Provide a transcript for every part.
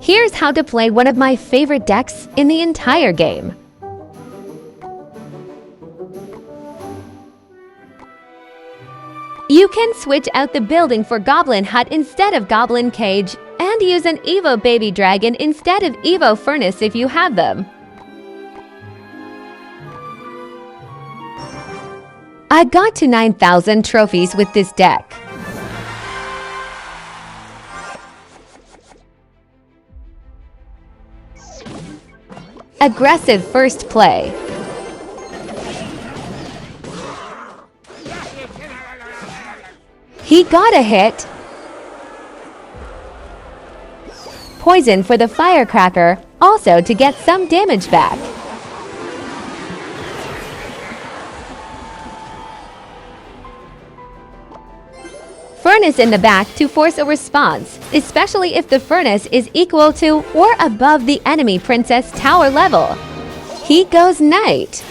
Here's how to play one of my favorite decks in the entire game. You can switch out the building for Goblin Hut instead of Goblin Cage, and use an Evo Baby Dragon instead of Evo Furnace if you have them. I got to 9,000 trophies with this deck. Aggressive first play. He got a hit. Poison for the firecracker, also to get some damage back. Furnace in the back to force a response, especially if the furnace is equal to or above the enemy princess tower level. He goes knight.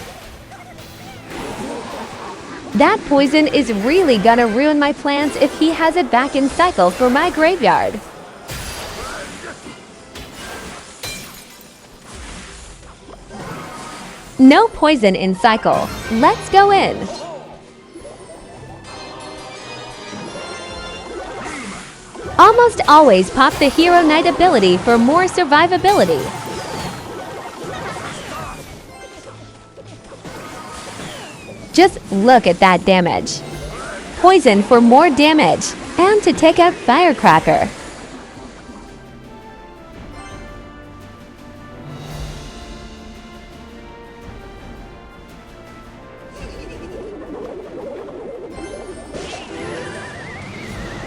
That poison is really gonna ruin my plans if he has it back in cycle for my graveyard. No poison in cycle. Let's go in. Almost always pop the Hero Knight ability for more survivability. Just look at that damage. Poison for more damage, and to take out Firecracker.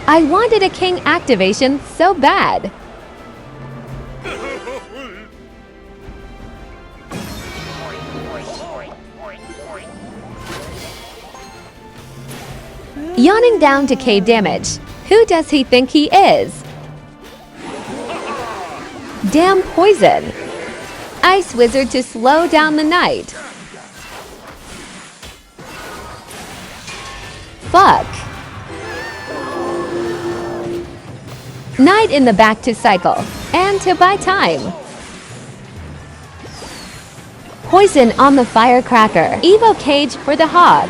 I wanted a king activation so bad. Yawning down to K damage. Who does he think he is? Damn poison. Ice Wizard to slow down the knight. Fuck. Knight in the back to cycle, and to buy time. Poison on the firecracker. Evo Cage for the hog.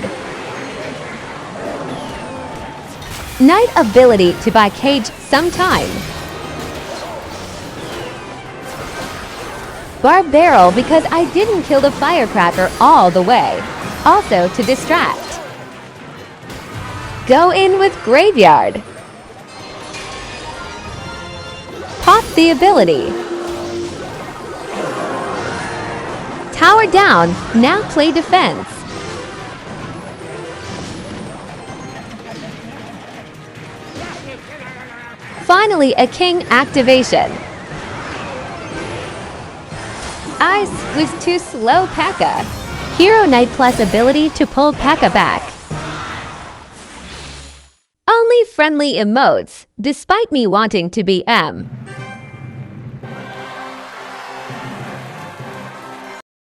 Knight ability to buy cage sometime. Barb barrel because I didn't kill the firecracker all the way. Also to distract. Go in with graveyard. Pop the ability. Tower down, now play defense. Finally, a king activation. Ice was too slow P.E.K.K.A. Hero Knight plus ability to pull P.E.K.K.A back. Only friendly emotes, despite me wanting to be M.